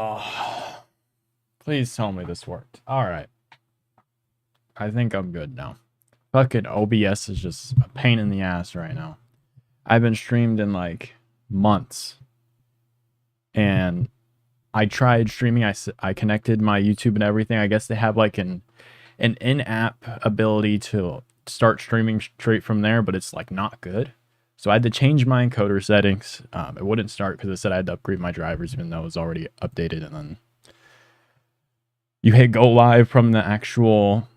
Oh, please tell me this worked. All right. I think I'm good now. Fucking OBS is just a pain in the ass right now. I've been streamed in like months. And I tried streaming. I connected my YouTube and everything. I guess they have like an in-app ability to start streaming straight from there, but it's like not good. So I had to change my encoder settings. It wouldn't start because it said I had to upgrade my drivers, even though it was already updated. And then you hit go live from the actual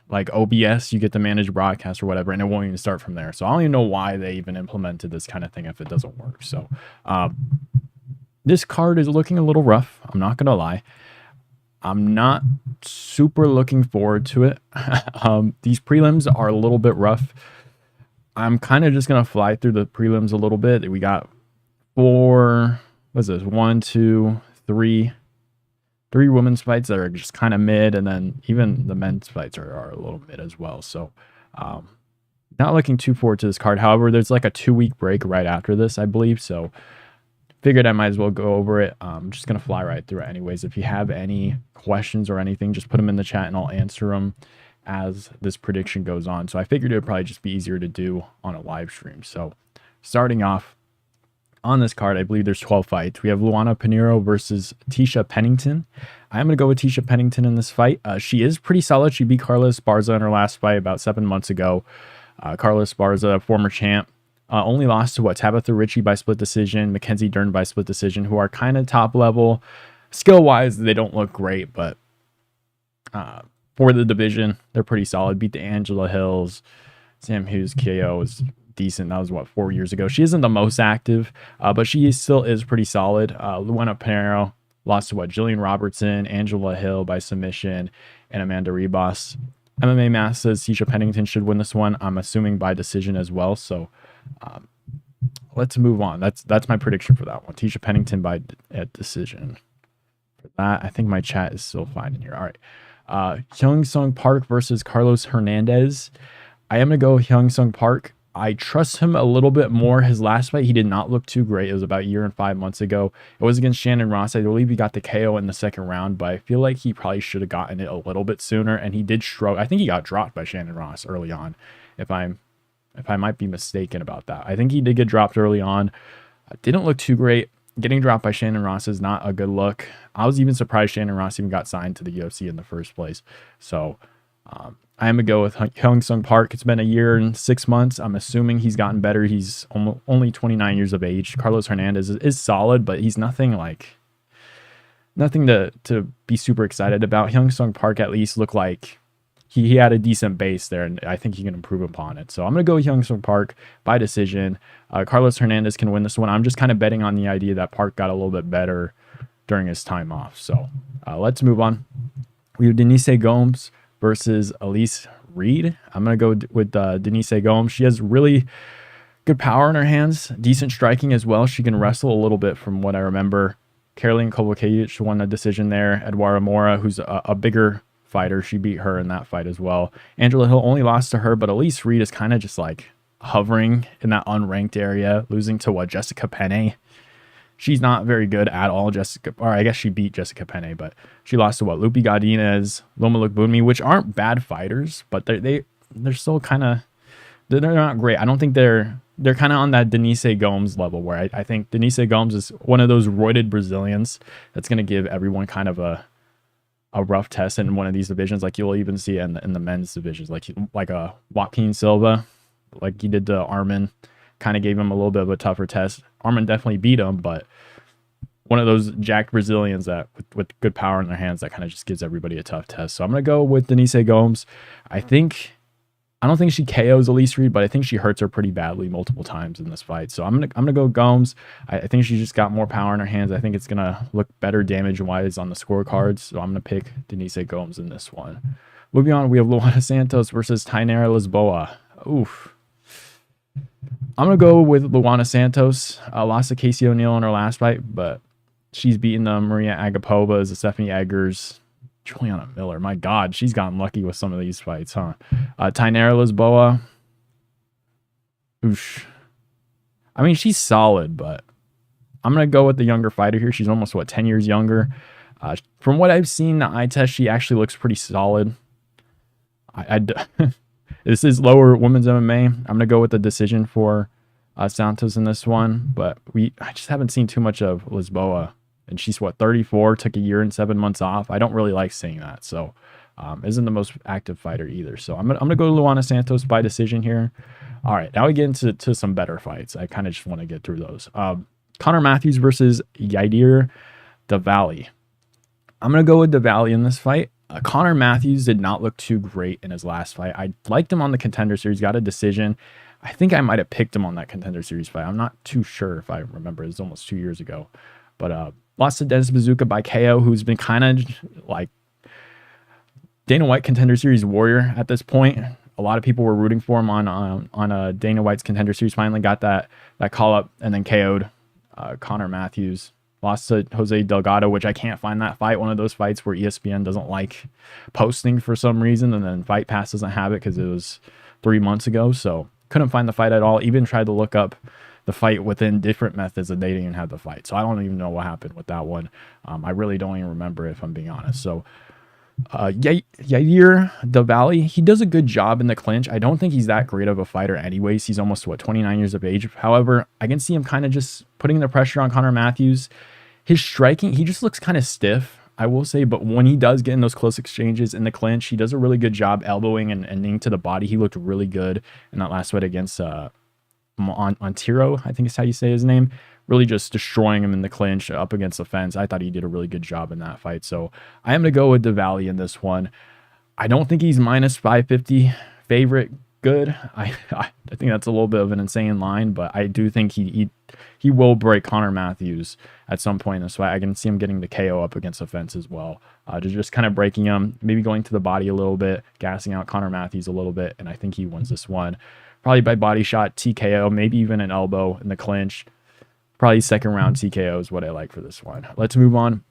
like OBS, you get the manage broadcast or whatever, and it won't even start from there. So I don't even know why they even implemented this kind of thing if it doesn't work. So this card is looking a little rough. I'm not gonna lie. I'm not super looking forward to it. These prelims are a little bit rough. I'm kind of just gonna fly through the prelims a little bit. We got four. What's this? One, two, three women's fights that are just kind of mid, and then even the men's fights are a little mid as well. So, not looking too forward to this card. However, there's like a 2-week break right after this, I believe. So, figured I might as well go over it. I'm just gonna fly right through it anyways. If you have any questions or anything, just put them in the chat and I'll answer them as this prediction goes on. So I figured it would probably just be easier to do on a live stream. So starting off on this card, I believe there's 12 fights. We have Luana Pinheiro versus Tisha Pennington. I'm going to go with Tisha Pennington in this fight. She is pretty solid. She beat Carla Esparza in her last fight about 7 months ago. Carla Esparza, former champ, only lost to Tabitha Ritchie by split decision, Mackenzie Dern by split decision, who are kind of top level. Skill-wise, they don't look great, but for the division, they're pretty solid. Beat the Angela Hills. Sam Hughes KO was decent. That was, what, 4 years ago. She isn't the most active, but she still is pretty solid. Luana Pinheiro lost to, Jillian Robertson, Angela Hill by submission, and Amanda Ribas. MMA Math says Tisha Pennington should win this one. I'm assuming by decision as well. So let's move on. That's my prediction for that one. Tisha Pennington by decision. For that, I think my chat is still fine in here. All right. Hyung Sung Park versus Carlos Hernandez. I am going to go Hyung Sung Park. I trust him a little bit more. His last fight, he did not look too great. It was about a year and 5 months ago. It was against Shannon Ross. I believe he got the KO in the second round, but I feel like he probably should have gotten it a little bit sooner, and he did struggle. I think he got dropped by Shannon Ross early on, if I might be mistaken about that. I think he did get dropped early on. Didn't look too great. Getting dropped by Shannon Ross is not a good look. I was even surprised Shannon Ross even got signed to the UFC in the first place. So I am going to go with Hyung Sung Park. It's been a year and 6 months. I'm assuming he's gotten better. He's only 29 years of age. Carlos Hernandez is solid, but he's nothing to be super excited about. Hyung Sung Park at least looked like he had a decent base there, and I think he can improve upon it. So I'm going to go Hyung Sung Park by decision. Carlos Hernandez can win this one. I'm just kind of betting on the idea that Park got a little bit better during his time off. So let's move on. We have Denise Gomes versus Elise Reed. I'm going to go with Denise Gomes. She has really good power in her hands, decent striking as well. She can wrestle a little bit from what I remember. Caroline Kowalkiewicz won the decision there. Eduardo Mora, who's a bigger fighter, she beat her in that fight as well. Angela Hill only lost to her, but Elise Reed is kind of just like hovering in that unranked area, losing to Jessica Penne. She's not very good at all. I guess she beat Jessica Penne, but she lost to Lupi Godinez, Loma Lookboonmee, which aren't bad fighters, but they're still kind of, they're not great. I don't think they're kind of on that Denise Gomes level, where I think Denise Gomes is one of those roided Brazilians that's going to give everyone kind of a rough test in one of these divisions. Like you'll even see in the men's divisions, like a Joaquin Silva, like he did to Arman, kind of gave him a little bit of a tougher test. Arman definitely beat him, but one of those jacked Brazilians that with good power in their hands that kind of just gives everybody a tough test. So I'm going to go with Denise Gomes. I don't think she KOs Elise Reed, but I think she hurts her pretty badly multiple times in this fight. So I'm gonna go Gomes. I think she just got more power in her hands. I think it's gonna look better damage-wise on the scorecards. So I'm gonna pick Denise Gomes in this one. Moving on, we have Luana Santos versus Tainara Lisboa. Oof. I'm gonna go with Luana Santos. Lost to Casey O'Neill in her last fight, but she's beaten the Maria Agapovas, the Stephanie Eggers, Juliana Miller. My God, she's gotten lucky with some of these fights, huh? Tainara Lisboa. Oosh. I mean, she's solid, but I'm going to go with the younger fighter here. She's almost, what, 10 years younger. From what I've seen, the eye test, she actually looks pretty solid. This is lower women's MMA. I'm going to go with the decision for Santos in this one. But I just haven't seen too much of Lisboa. And she's, what, 34, took a year and 7 months off. I don't really like seeing that. So isn't the most active fighter either. So I'm gonna go to Luana Santos by decision here. All right, now we get into some better fights. I kind of just want to get through those. Connor Matthews versus Yadir Davali. I'm going to go with Davali in this fight. Connor Matthews did not look too great in his last fight. I liked him on the Contender Series, got a decision. I think I might have picked him on that Contender Series fight. I'm not too sure if I remember. It was almost 2 years ago. But lost to Dennis Bazooka by KO, who's been kind of like Dana White Contender Series warrior at this point. A lot of people were rooting for him on Dana White's Contender Series. Finally got that call up and then KO'd Connor Matthews. Lost to Jose Delgado, which I can't find that fight. One of those fights where ESPN doesn't like posting for some reason, and then Fight Pass doesn't have it because it was 3 months ago. So couldn't find the fight at all. Even tried to look up the fight within different methods, and they didn't even have the fight. So I don't even know what happened with that one. I really don't even remember, if I'm being honest. So Yair Davali, he does a good job in the clinch. I don't think he's that great of a fighter anyways. He's almost, what, 29 years of age. However, I can see him kind of just putting the pressure on Connor Matthews. His striking, he just looks kind of stiff, I will say. But when he does get in those close exchanges in the clinch, he does a really good job elbowing and kneeing to the body. He looked really good in that last fight against Montero, I think is how you say his name. Really just destroying him in the clinch up against the fence. I thought he did a really good job in that fight. So I am going to go with Davali in this one. I don't think he's minus 550 favorite good. I think that's a little bit of an insane line, but I do think he will break Connor Matthews at some point in this fight. I can see him getting the KO up against the fence as well. Just kind of breaking him, maybe going to the body a little bit, gassing out Connor Matthews a little bit, and I think he wins this one. Probably by body shot, TKO, maybe even an elbow in the clinch. Probably second round TKO is what I like for this one. Let's move on.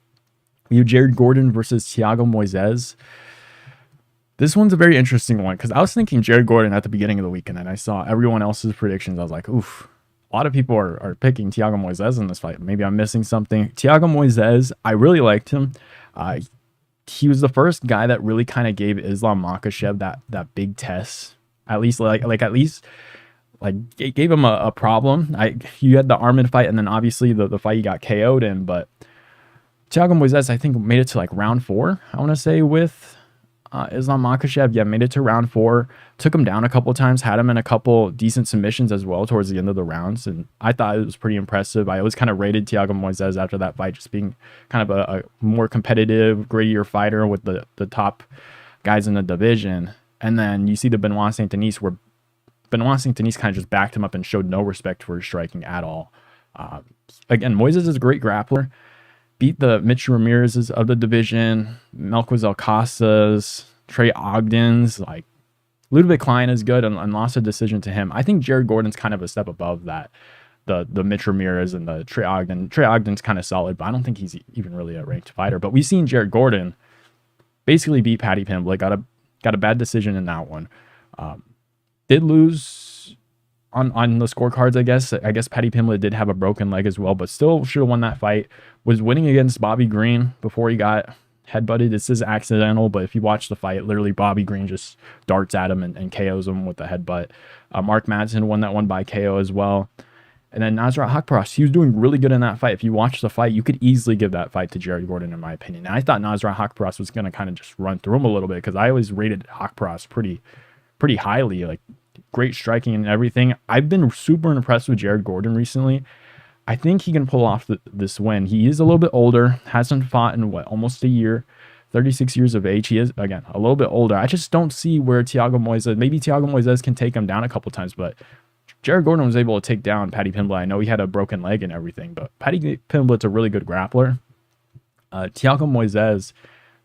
We have Jared Gordon versus Thiago Moises. This one's a very interesting one because I was thinking Jared Gordon at the beginning of the weekend, and I saw everyone else's predictions. I was like, oof, a lot of people are picking Thiago Moises in this fight. Maybe I'm missing something. Thiago Moises, I really liked him. He was the first guy that really kind of gave Islam Makhachev that big test. At least gave him a problem. You had the Armin fight, and then obviously the fight he got KO'd in. But Thiago Moises, I think, made it to like round 4. I want to say with Islam Makhachev, yeah, made it to round 4. Took him down a couple of times, had him in a couple decent submissions as well towards the end of the rounds, and I thought it was pretty impressive. I always kind of rated Thiago Moises after that fight, just being kind of a more competitive, grittier fighter with the top guys in the division. And then you see the Benoit Saint-Denis, where Benoit Saint-Denis kind of just backed him up and showed no respect for his striking at all. Again, Moises is a great grappler. Beat the Mitch Ramirez's of the division, Melquiz Alcasas, Trey Ogden's. Like, Ludwig Klein is good and lost a decision to him. I think Jared Gordon's kind of a step above that. The Mitch Ramirez and the Trey Ogden. Trey Ogden's kind of solid, but I don't think he's even really a ranked fighter. But we've seen Jared Gordon basically beat Paddy Pimblett. Got a bad decision in that one. Did lose on the scorecards, I guess. I guess Paddy Pimblett did have a broken leg as well, but still should have won that fight. Was winning against Bobby Green before he got headbutted. This is accidental, but if you watch the fight, literally Bobby Green just darts at him and KOs him with the headbutt. Mark Madsen won that one by KO as well. And then Nasrat Haqparast, he was doing really good in that fight. If you watch the fight, you could easily give that fight to Jared Gordon, in my opinion. And I thought Nasrat Haqparast was going to kind of just run through him a little bit because I always rated Haqparast pretty highly, like great striking and everything. I've been super impressed with Jared Gordon recently. I think he can pull off this win. He is a little bit older, hasn't fought in almost a year, 36 years of age. He is, again, a little bit older. I just don't see where Thiago Moises can take him down a couple times, but Jared Gordon was able to take down Paddy Pimblett. I know he had a broken leg and everything, but Paddy Pimblett's a really good grappler. Thiago Moises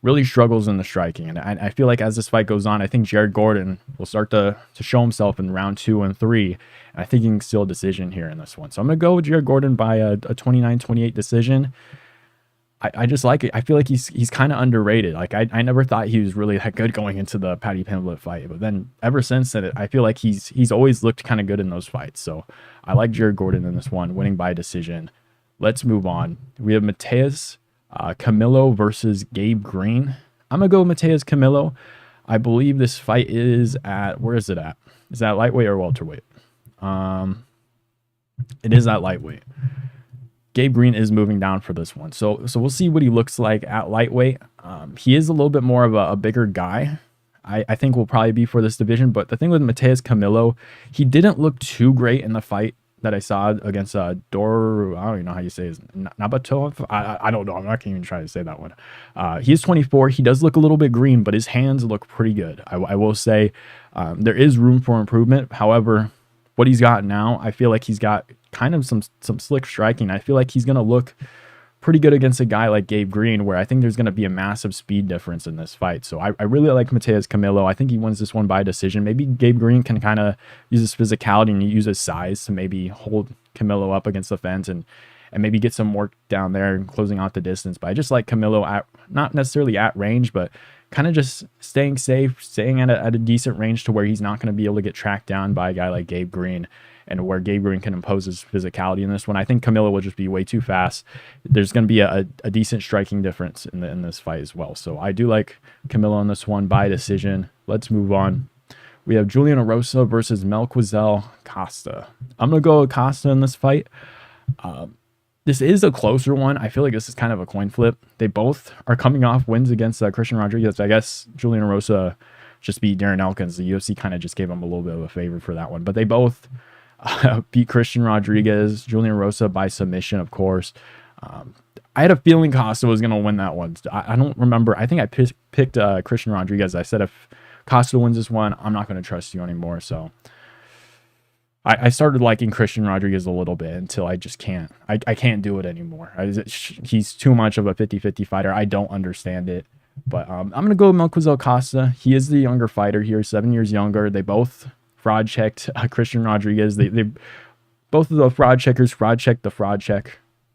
really struggles in the striking, and I feel like as this fight goes on, I think Jared Gordon will start to show himself in round 2 and 3, and I think he can steal a decision here in this one. So I'm going to go with Jared Gordon by a 29-28 decision. I just like it. I feel like he's kind of underrated. Like I never thought he was really that good going into the Paddy Pimblett fight, but then ever since then, I feel like he's always looked kind of good in those fights. So I like Jared Gordon in this one, winning by decision. Let's move on. We have Mateus Camilo versus Gabe Green. I'm going to go Mateus Camilo. I believe this fight is at, where is it at? Is that lightweight or welterweight? It is at lightweight. Gabe Green is moving down for this one. So we'll see what he looks like at lightweight. He is a little bit more of a bigger guy. I think will probably be for this division. But the thing with Mateus Camilo, he didn't look too great in the fight that I saw against Dor. I don't even know how you say his Nabatov. I don't know. I'm not even trying to say that one. He is 24. He does look a little bit green, but his hands look pretty good. I will say there is room for improvement. However, what he's got now, I feel like he's got kind of some slick striking. I feel like he's going to look pretty good against a guy like Gabe Green, where I think there's going to be a massive speed difference in this fight. So I really like Mateus Camilo. I think he wins this one by decision. Maybe Gabe Green can kind of use his physicality and use his size to maybe hold Camilo up against the fence and maybe get some work down there and closing out the distance. But I just like Camilo at, not necessarily at range, but kind of just staying safe, staying at a decent range to where he's not going to be able to get tracked down by a guy like Gabe Green, and where Gabe Green can impose his physicality in this one. I think Camilo will just be way too fast. There's going to be a decent striking difference in this fight as well. So I do like Camilo in this one by decision. Let's move on. We have Julian Erosa versus Melquizael Costa. I'm going to go with Costa in this fight. This is a closer one. I feel like this is kind of a coin flip. They both are coming off wins against Christian Rodriguez. I guess Julian Erosa just beat Darren Elkins. The UFC kind of just gave him a little bit of a favor for that one. But they both beat Christian Rodriguez, Julian Erosa by submission, of course. I had a feeling Costa was going to win that one. I don't remember. I think I picked Christian Rodriguez. I said if Costa wins this one, I'm not going to trust you anymore. So I started liking Christian Rodriguez a little bit until I just can't. I can't do it anymore. He's too much of a 50-50 fighter. I don't understand it. But I'm going to go with Melquizael Costa. He is the younger fighter here, 7 years younger. They both fraud checked Christian Rodriguez. They both of the fraud checkers fraud checked the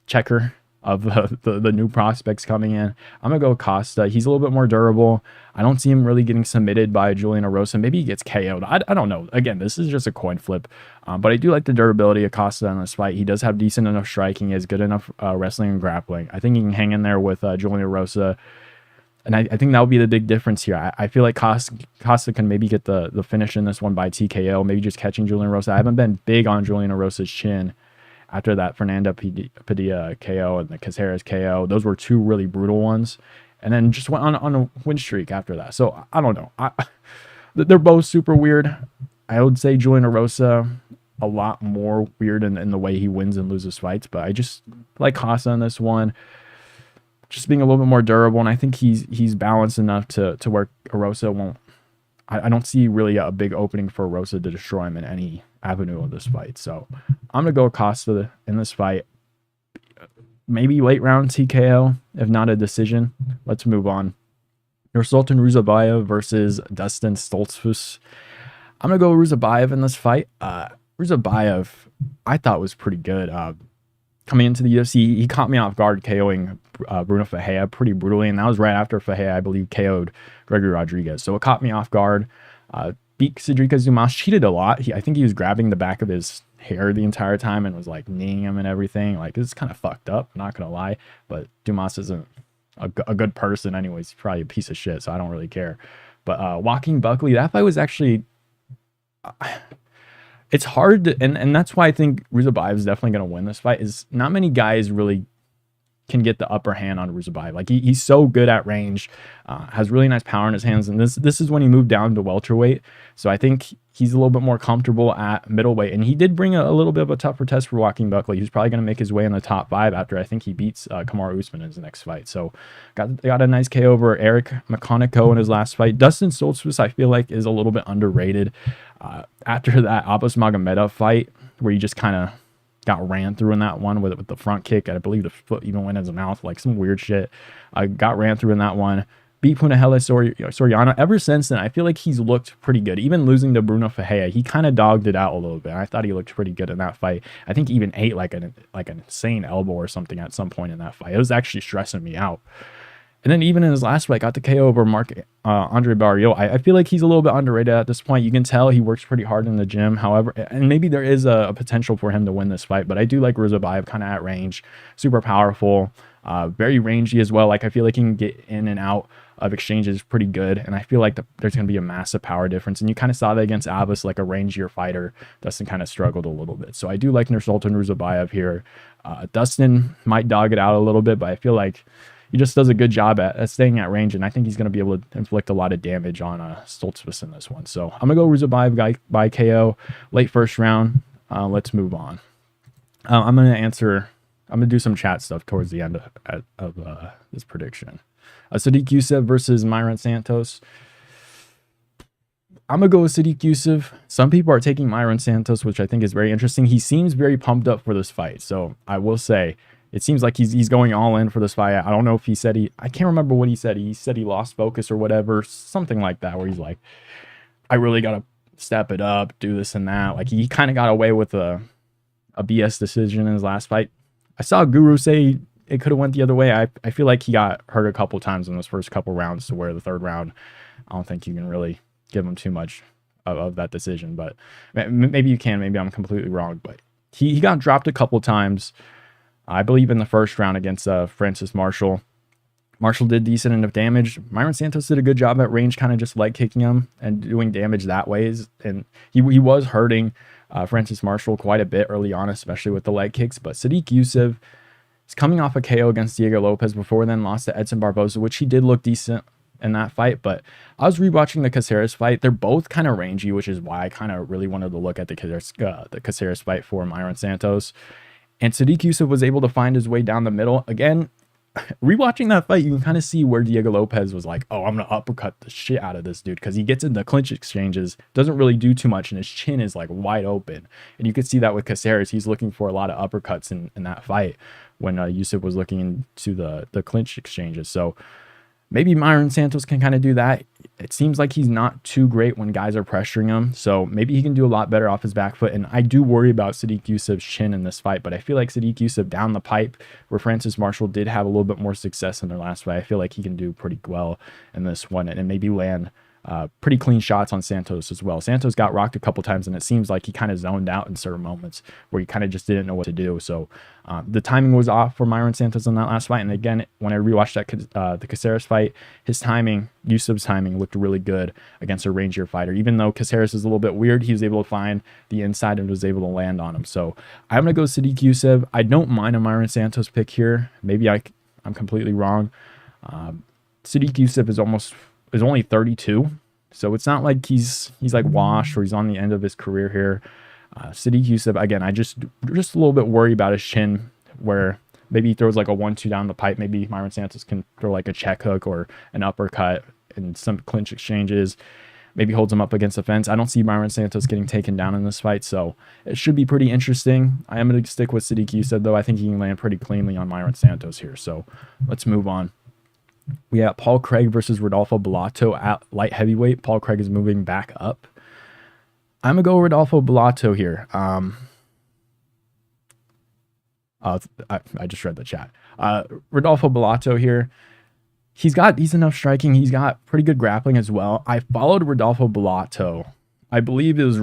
checker of the new prospects coming in. I'm gonna go with Costa. He's a little bit more durable. I don't see him really getting submitted by Julian Erosa. Maybe he gets KO'd. I don't know. Again, this is just a coin flip. But I do like the durability of Costa in this fight. He does have decent enough striking. He has good enough wrestling and grappling. I think he can hang in there with Julian Erosa. And I think that would be the big difference here. I feel like Costa can maybe get the finish in this one by TKO, maybe just catching Julian Erosa. I haven't been big on Julian Erosa's chin after that Fernando Padilla KO and the Caceres KO. Those were two really brutal ones. And then just went on a win streak after that. So I don't know. They're both super weird. I would say Julian Erosa a lot more weird in the way he wins and loses fights. But I just like Costa in this one. Just being a little bit more durable, and I think he's balanced enough to where Erosa won't. I don't see really a big opening for Erosa to destroy him in any avenue of this fight. So I'm gonna go with Costa in this fight. Maybe late round TKO, if not a decision. Let's move on. Nursultan Ruzabayev versus Dustin Stoltzfus. I'm gonna go with Ruzabayev in this fight. Ruzabayev, I thought was pretty good. Coming into the UFC, he caught me off guard KOing Bruno Ferreira pretty brutally, and that was right after Ferreira, I believe, KO'd Gregory Rodriguez. So it caught me off guard. Beat Cedric Dumas, cheated a lot. I think he was grabbing the back of his hair the entire time and was like kneeing him and everything. Like, it's kind of fucked up, not gonna lie. But Dumas isn't a good person anyways. He's probably a piece of shit, so I don't really care. But Joaquin Buckley, that fight was actually... it's hard to, and that's why I think Ruzabayev is definitely going to win this fight. Is not many guys really can get the upper hand on Ruzabayev. Like he's so good at range, has really nice power in his hands, and this is when he moved down to welterweight. So I think he's a little bit more comfortable at middleweight, and he did bring a little bit of a tougher test for Joaquin Buckley. He's probably going to make his way in the top 5 after I think he beats Kamaru Usman in his next fight. So got a nice KO over Eric McConaughey in his last fight. Dustin Stoltzfus, I feel like, is a little bit underrated. After that Abbas Magomedov fight, where he just kind of got ran through in that one with the front kick. I believe the foot even went in his mouth, like some weird shit. Got ran through in that one. Beat Punahele Soriano. Ever since then, I feel like he's looked pretty good. Even losing to Bruno Ferreira, he kind of dogged it out a little bit. I thought he looked pretty good in that fight. I think he even ate like an insane elbow or something at some point in that fight. It was actually stressing me out. And then even in his last fight, got the KO over Andre Barrio. I feel like he's a little bit underrated at this point. You can tell he works pretty hard in the gym. However, and maybe there is a potential for him to win this fight, but I do like Rizabiev kind of at range, super powerful, very rangy as well. Like I feel like he can get in and out of exchanges pretty good, and I feel like there's going to be a massive power difference. And you kind of saw that against Abbas, like a rangier fighter. Dustin kind of struggled a little bit, so I do like Nursultan Rizabiev here. Dustin might dog it out a little bit, but I feel like he just does a good job at staying at range, and I think he's going to be able to inflict a lot of damage on Stoltzfus in this one. So I'm going to go Rizabiev by KO, late first round. Let's move on. I'm going to do some chat stuff towards the end of this prediction. Sadiq Youssef versus Myron Santos. I'm going to go with Sadiq Youssef. Some people are taking Myron Santos, which I think is very interesting. He seems very pumped up for this fight. So I will say, it seems like he's going all in for this fight. I don't know if he said I can't remember what he said. He said he lost focus or whatever, something like that, where he's like, I really got to step it up, do this and that. Like he kind of got away with a BS decision in his last fight. I saw Guru say it could have went the other way. I feel like he got hurt a couple times in those first couple rounds to where the third round, I don't think you can really give him too much of that decision. But maybe you can. Maybe I'm completely wrong. But he got dropped a couple times. I believe in the first round against Francis Marshall. Marshall did decent enough damage. Myron Santos did a good job at range, kind of just leg kicking him and doing damage that way. And he was hurting Francis Marshall quite a bit early on, especially with the leg kicks. But Sadiq Youssef is coming off a KO against Diego Lopez before then, lost to Edson Barboza, which he did look decent in that fight. But I was rewatching the Caceres fight. They're both kind of rangy, which is why I kind of really wanted to look at the Caceres fight for Myron Santos. And Sadiq Youssef was able to find his way down the middle. Again, rewatching that fight, you can kind of see where Diego Lopez was like, oh, I'm going to uppercut the shit out of this dude, because he gets into clinch exchanges, doesn't really do too much, and his chin is like wide open. And you could see that with Caceres. He's looking for a lot of uppercuts in that fight when Youssef was looking into the clinch exchanges. So maybe Myron Santos can kind of do that. It seems like he's not too great when guys are pressuring him, so maybe he can do a lot better off his back foot. And I do worry about Sadiq Youssef's chin in this fight, but I feel like Sadiq Youssef down the pipe, where Francis Marshall did have a little bit more success in their last fight, I feel like he can do pretty well in this one and maybe land pretty clean shots on Santos as well. Santos got rocked a couple times, and it seems like he kind of zoned out in certain moments where he kind of just didn't know what to do. So the timing was off for Myron Santos in that last fight. And again, when I rewatched the Caceres fight, his timing, Youssef's timing, looked really good against a rangier fighter. Even though Caceres is a little bit weird, he was able to find the inside and was able to land on him. So I'm going to go Sadiq Youssef. I don't mind a Myron Santos pick here. Maybe I'm completely wrong. Sadiq Youssef is only 32, so it's not like he's like washed or he's on the end of his career here. Sadiq Youssef, again, I just a little bit worried about his chin, where maybe he throws like a 1-2 down the pipe. Maybe Myron Santos can throw like a check hook or an uppercut in some clinch exchanges. Maybe holds him up against the fence. I don't see Myron Santos getting taken down in this fight, so it should be pretty interesting. I am going to stick with Sadiq Youssef, though. I think he can land pretty cleanly on Myron Santos here, so let's move on. We have Paul Craig versus Rodolfo Bellato at light heavyweight. Paul Craig is moving back up. I'm going to go Rodolfo Bellato here. I just read the chat. Rodolfo Bellato here. He's got decent enough striking. He's got pretty good grappling as well. I followed Rodolfo Bellato. I believe it was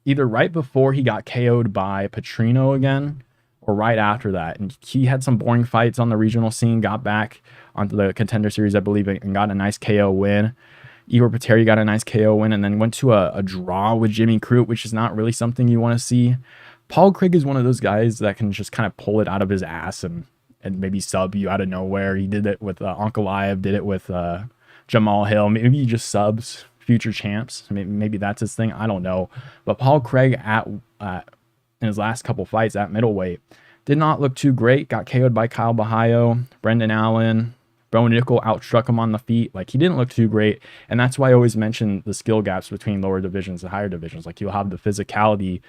either right before he got KO'd by Petrino again, or right after that. And he had some boring fights on the regional scene, got back onto the Contender Series, I believe, and got a nice KO win. Igor Pateri got a nice KO win, and then went to a draw with Jimmy Crute, which is not really something you want to see. Paul Craig is one of those guys that can just kind of pull it out of his ass and maybe sub you out of nowhere. He did it with Ankalaev, did it with Jamal Hill. Maybe he just subs future champs. Maybe that's his thing. I don't know. But Paul Craig in his last couple fights at middleweight did not look too great. Got KO'd by Kyle Bahayo, Brendan Allen. Bo Nickel outstruck him on the feet. Like, he didn't look too great. And that's why I always mention the skill gaps between lower divisions and higher divisions. Like, you'll have the physicality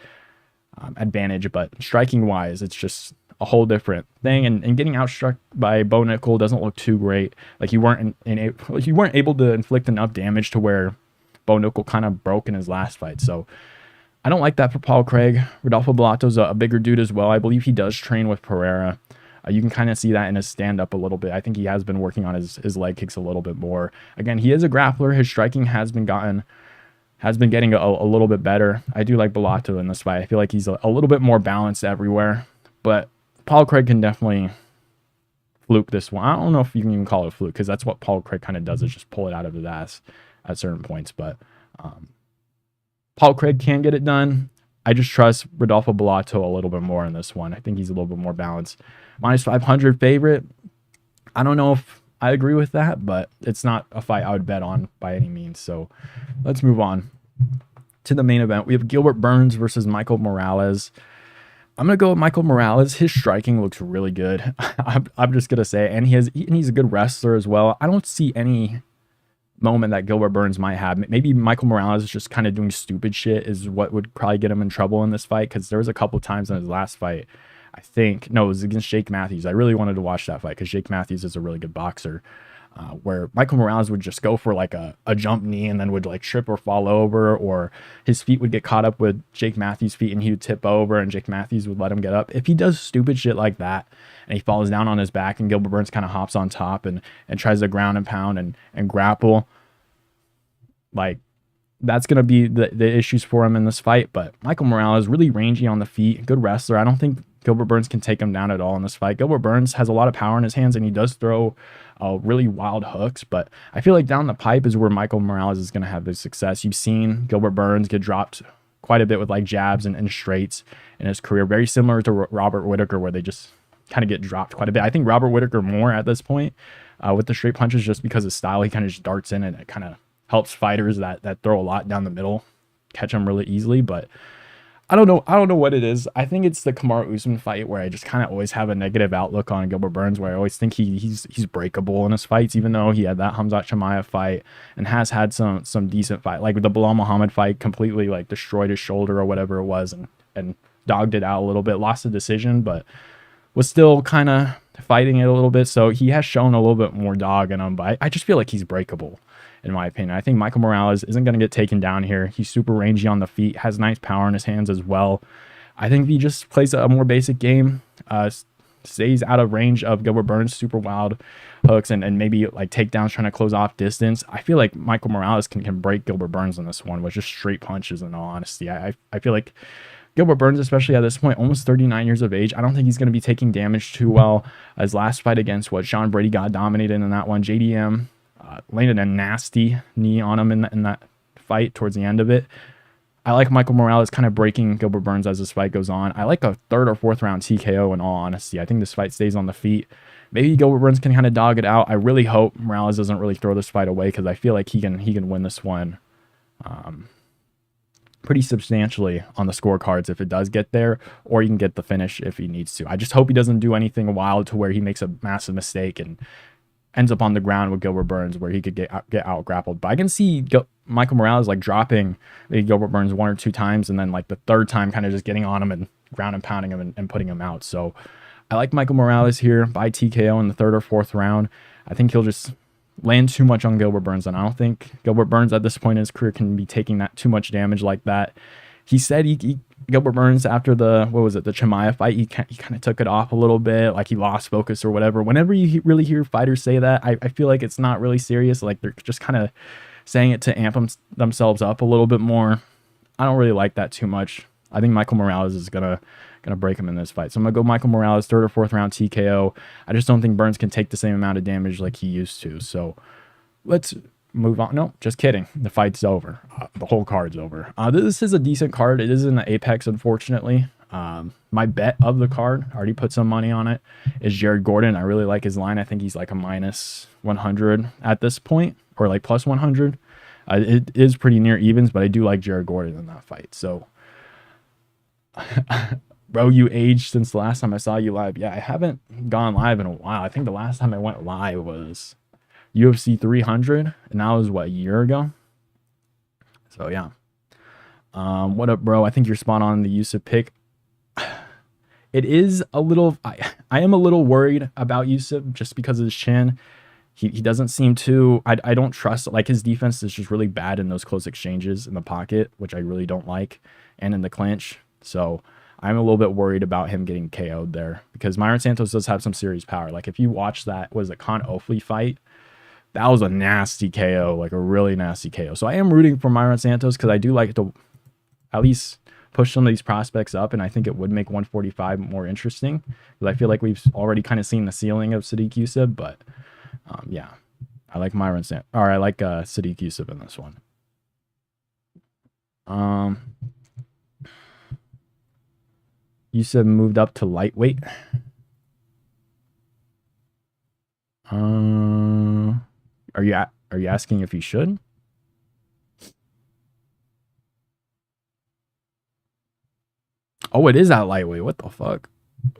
advantage, but striking wise, it's just a whole different thing. And getting outstruck by Bo Nickel doesn't look too great. Like, you weren't able to inflict enough damage to where Bo Nickel kind of broke in his last fight. So I don't like that for Paul Craig. Rodolfo Bellato's a bigger dude as well. I believe he does train with Pereira. You can kind of see that in his stand-up a little bit. I think he has been working on his leg kicks a little bit more. Again, he is a grappler. His striking has been getting a little bit better. I do like Bellato in this fight. I feel like he's a little bit more balanced everywhere. But Paul Craig can definitely fluke this one. I don't know if you can even call it a fluke, because that's what Paul Craig kind of does, is just pull it out of his ass at certain points. But Paul Craig can get it done. I just trust Rodolfo Bellato a little bit more in this one. I think he's a little bit more balanced. Minus 500 favorite. I don't know if I agree with that, but it's not a fight I would bet on by any means. So let's move on to the main event. We have Gilbert Burns versus Michael Morales. I'm going to go with Michael Morales. His striking looks really good. I'm just going to say, and he's a good wrestler as well. I don't see any moment that Gilbert Burns might have. Maybe Michael Morales is just kind of doing stupid shit is what would probably get him in trouble in this fight, because there was a couple times in his last fight, I think, no, it was against Jake Matthews. I really wanted to watch that fight because Jake Matthews is a really good boxer, where Michael Morales would just go for like a jump knee and then would like trip or fall over, or his feet would get caught up with Jake Matthews' feet and he would tip over and Jake Matthews would let him get up. If he does stupid shit like that and he falls down on his back and Gilbert Burns kind of hops on top and tries to ground and pound and grapple, like, that's going to be the issues for him in this fight. But Michael Morales, really rangy on the feet, good wrestler. I don't think Gilbert Burns can take him down at all in this fight. Gilbert Burns has a lot of power in his hands, and he does throw really wild hooks. But I feel like down the pipe is where Michael Morales is going to have his success. You've seen Gilbert Burns get dropped quite a bit with like jabs and straights in his career. Very similar to Robert Whittaker, where they just kind of get dropped quite a bit. I think Robert Whittaker more at this point with the straight punches, just because his style, he kind of just darts in and it kind of helps fighters that throw a lot down the middle catch them really easily. But I don't know what it is. I think it's the Kamaru Usman fight where I just kind of always have a negative outlook on Gilbert Burns, where I always think he's breakable in his fights, even though he had that Khamzat Chimaev fight and has had some decent fight, like the Bilal Muhammad fight, completely like destroyed his shoulder or whatever it was and dogged it out a little bit, lost the decision, but was still kind of fighting it a little bit. So he has shown a little bit more dog in him, but I just feel like he's breakable, in my opinion. I think Michael Morales isn't going to get taken down here. He's super rangy on the feet, has nice power in his hands as well. I think if he just plays a more basic game, stays out of range of Gilbert Burns' super wild hooks and maybe like takedowns trying to close off distance, I feel like Michael Morales can break Gilbert Burns in this one with just straight punches, in all honesty. I feel like Gilbert Burns, especially at this point, almost 39 years of age, I don't think he's going to be taking damage too well. His last fight against Sean Brady got dominated in that one. JDM landed a nasty knee on him in that fight towards the end of it. I like Michael Morales kind of breaking Gilbert Burns as this fight goes on. I like a third or fourth round TKO, in all honesty. I think this fight stays on the feet. Maybe Gilbert Burns can kind of dog it out. I really hope Morales doesn't really throw this fight away, because I feel like he can win this one pretty substantially on the scorecards if it does get there, or he can get the finish if he needs to. I just hope he doesn't do anything wild to where he makes a massive mistake and ends up on the ground with Gilbert Burns, where he could get out grappled. But I can see Michael Morales like dropping maybe Gilbert Burns one or two times, and then like the third time kind of just getting on him and ground and pounding him and putting him out. So I like Michael Morales here by TKO in the third or fourth round. I think he'll just land too much on Gilbert Burns, and I don't think Gilbert Burns at this point in his career can be taking that too much damage like that. He said Gilbert Burns, after the Chimaev fight, he kind of took it off a little bit, like he lost focus or whatever. Whenever you really hear fighters say that, I feel like it's not really serious. Like they're just kind of saying it to amp themselves up a little bit more. I don't really like that too much. I think Michael Morales is gonna break him in this fight. So I'm gonna go Michael Morales, third or fourth round TKO. I just don't think Burns can take the same amount of damage like he used to. So let's move on. No, just kidding. The fight's over. The whole card's over. This is a decent card. It is in the Apex, unfortunately. My bet of the card, I already put some money on it, is Jared Gordon. I really like his line. I think he's like a minus 100 at this point, or like plus 100. It is pretty near evens, but I do like Jared Gordon in that fight. So, bro, you aged since the last time I saw you live. Yeah, I haven't gone live in a while. I think the last time I went live was UFC 300, and that was what, a year ago. So yeah. What up, bro? I think you're spot on the Yusuf pick. It is a little, I am a little worried about Yusuf just because of his chin. He doesn't seem to, I don't trust, like his defense is just really bad in those close exchanges in the pocket, which I really don't like, and in the clinch. So I'm a little bit worried about him getting KO'd there because Myron Santos does have some serious power. Like if you watch that, was it Con Ofley fight? That was a nasty KO, like a really nasty KO. So I am rooting for Myron Santos because I do like to at least push some of these prospects up, and I think it would make 145 more interesting because I feel like we've already kind of seen the ceiling of Sadiq Yusuff. But yeah, I like Myron Santos, or I like Sadiq Yusuff in this one. Yusuff moved up to lightweight. Are you asking if he should? Oh, it is at lightweight. What the fuck?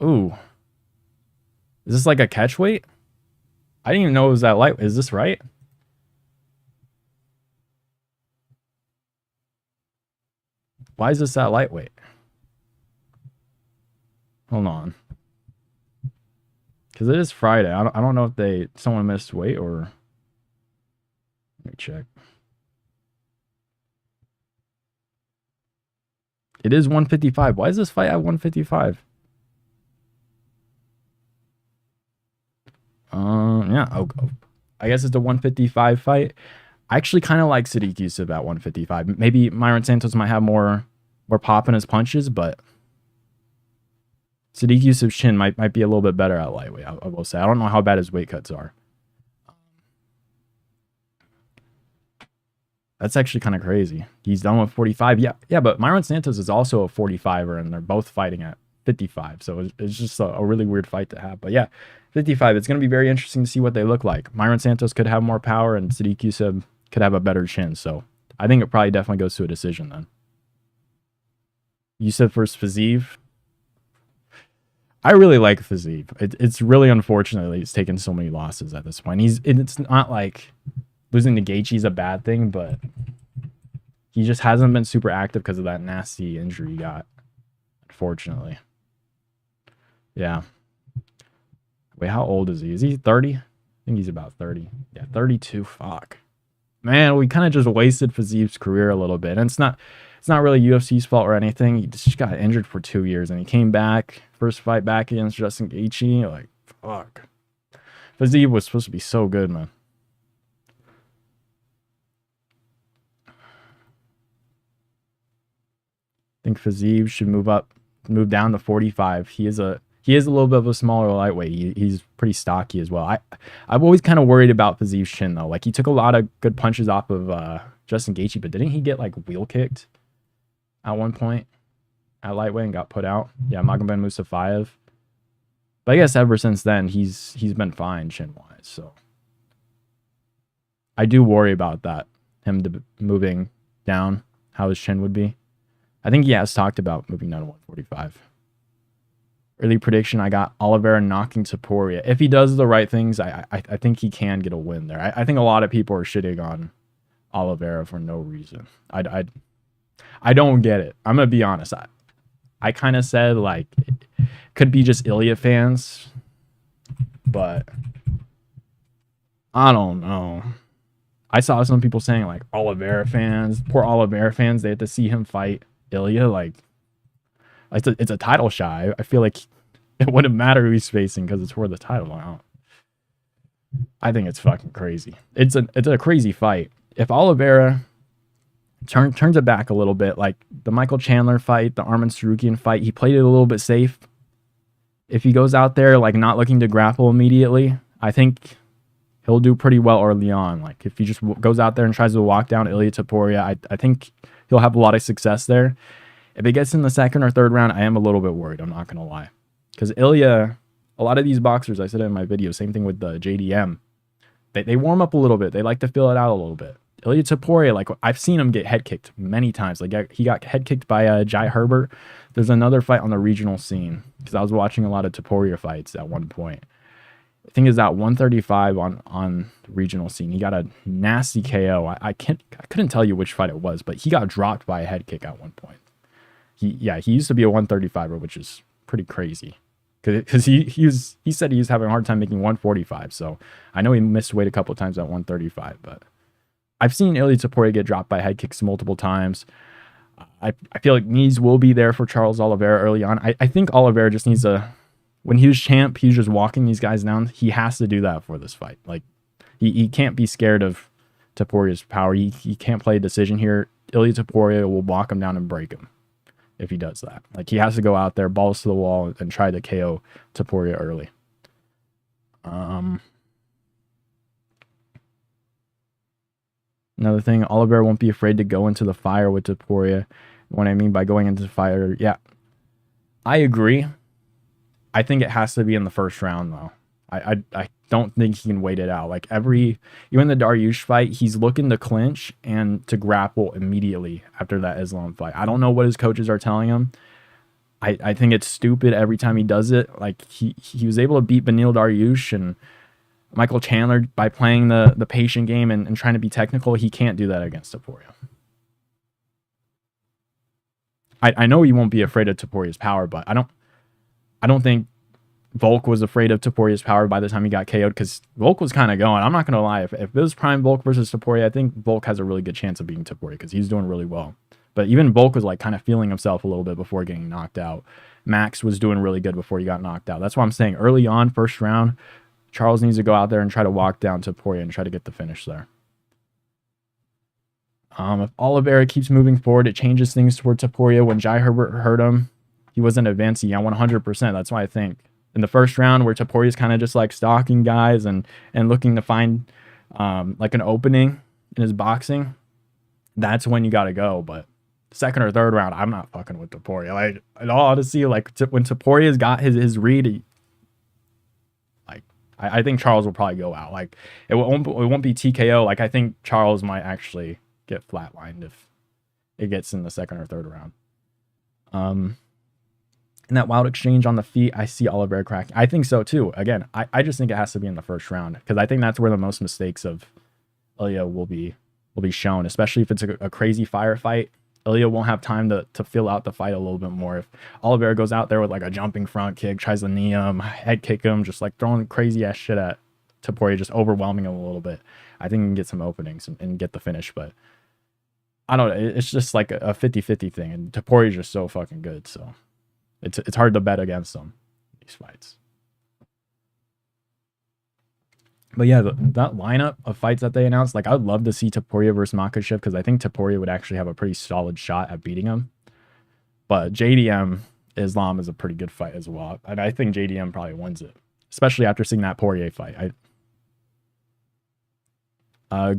Ooh. Is this like a catch weight? I didn't even know it was that light. Is this right? Why is this that lightweight? Hold on. Because it is Friday. I don't know if someone missed weight or... Let me check. It is 155. Why is this fight at 155? Yeah. Oh, I guess it's a 155 fight. I actually kind of like Sadiq Yusuff at 155. Maybe Myron Santos might have more pop in his punches, but Sadiq Yusuff's chin might be a little bit better at lightweight. I will say. I don't know how bad his weight cuts are. That's actually kind of crazy. He's done with 45. Yeah, but Myron Santos is also a 45er, and they're both fighting at 55. So it's just a really weird fight to have. But yeah, 55. It's going to be very interesting to see what they look like. Myron Santos could have more power, and Sadiq Yusuff could have a better chin. So I think it probably definitely goes to a decision then. Yusuff versus Fiziev. I really like Fiziev. It's really unfortunate that he's taken so many losses at this point. It's not like losing to Gaethje is a bad thing, but he just hasn't been super active because of that nasty injury he got, unfortunately. Yeah. Wait, how old is he? Is he 30? I think he's about 30. Yeah, 32. Fuck. Man, we kind of just wasted Fiziev's career a little bit. And it's not really UFC's fault or anything. He just got injured for 2 years, and he came back. First fight back against Justin Gaethje. Like, fuck. Fiziev was supposed to be so good, man. I think Fiziev should move down to 45. He is a little bit of a smaller lightweight. He's pretty stocky as well. I've always kind of worried about Fiziev's chin though. Like he took a lot of good punches off of Justin Gaethje, but didn't he get like wheel kicked at one point at lightweight and got put out? Yeah, Magomed Musafayev. But I guess ever since then he's been fine chin wise. So I do worry about that, him moving down, how his chin would be. I think he has talked about moving down to 145. Early prediction, I got Oliveira knocking Topuria. If he does the right things, I think he can get a win there. I think a lot of people are shitting on Oliveira for no reason. I don't get it. I'm going to be honest. I kind of said, like, it could be just Ilya fans, but I don't know. I saw some people saying, like, Oliveira fans, poor Oliveira fans, they had to see him fight Ilya. Like it's a title shot. I feel like it wouldn't matter who he's facing because it's for the title. I think it's fucking crazy. It's a crazy fight. If Oliveira turns it back a little bit, like the Michael Chandler fight, the Arman Sarukian fight, he played it a little bit safe. If he goes out there like not looking to grapple immediately, I think he'll do pretty well early on. Like if he just goes out there and tries to walk down Ilya Topuria, I think he'll have a lot of success there. If it gets in the second or third round, I am a little bit worried. I'm not going to lie. Because Ilya, a lot of these boxers, I said it in my video, same thing with the JDM, they warm up a little bit. They like to feel it out a little bit. Ilya Topuria, like I've seen him get head kicked many times. Like he got head kicked by Jai Herbert. There's another fight on the regional scene because I was watching a lot of Topuria fights at one point. I think it's at 135 on the regional scene. He got a nasty KO. I couldn't tell you which fight it was, but he got dropped by a head kick at one point. He used to be a 135er, which is pretty crazy. Because he said he was having a hard time making 145. So I know he missed weight a couple times at 135, but I've seen Ilya Topuria get dropped by head kicks multiple times. I feel like knees will be there for Charles Oliveira early on. I think Oliveira just needs to, when he was champ, he was just walking these guys down. He has to do that for this fight. Like, he can't be scared of Toporia's power. He can't play a decision here. Ilia Topuria will walk him down and break him if he does that. Like, he has to go out there, balls to the wall, and try to KO Topuria early. Another thing, Oliveira won't be afraid to go into the fire with Topuria. What I mean by going into the fire, yeah, I agree. I think it has to be in the first round, though. I don't think he can wait it out. Like, even the Dariush fight, he's looking to clinch and to grapple immediately after that Islam fight. I don't know what his coaches are telling him. I think it's stupid every time he does it. Like, he was able to beat Beneil Dariush and Michael Chandler by playing the patient game and trying to be technical. He can't do that against Topuria. I know he won't be afraid of Toporia's power, but I don't think Volk was afraid of Toporia's power by the time he got KO'd, because Volk was kind of going. I'm not going to lie. If it was prime Volk versus Topuria, I think Volk has a really good chance of beating Topuria because he's doing really well. But even Volk was like kind of feeling himself a little bit before getting knocked out. Max was doing really good before he got knocked out. That's why I'm saying early on, first round, Charles needs to go out there and try to walk down Topuria and try to get the finish there. If Oliveira keeps moving forward, it changes things toward Topuria. When Jai Herbert hurt him, he wasn't advancing. Yeah, 100%. That's why I think in the first round, where Toporia's kind of just like stalking guys and looking to find like an opening in his boxing, that's when you got to go. But second or third round, I'm not fucking with Topuria. Like, in all honesty, like when Toporia's got his read, I think Charles will probably go out. Like, it won't be TKO. Like, I think Charles might actually get flatlined if it gets in the second or third round. In that wild exchange on the feet, I see Oliveira cracking. I think so too. Again, I just think it has to be in the first round because I think that's where the most mistakes of Ilia will be shown, especially if it's a crazy firefight. Ilia won't have time to fill out the fight a little bit more. If Oliveira goes out there with like a jumping front kick, tries to knee him, head kick him, just like throwing crazy ass shit at Topuria, just overwhelming him a little bit, I think he can get some openings and get the finish. But I don't know. It's just like a 50-50 thing. And Topuria is just so fucking good. So it's hard to bet against him, these fights. But yeah, that lineup of fights that they announced, like, I would love to see Topuria versus Makhachev because I think Topuria would actually have a pretty solid shot at beating him. But JDM Islam is a pretty good fight as well. And I think JDM probably wins it, especially after seeing that Poirier fight.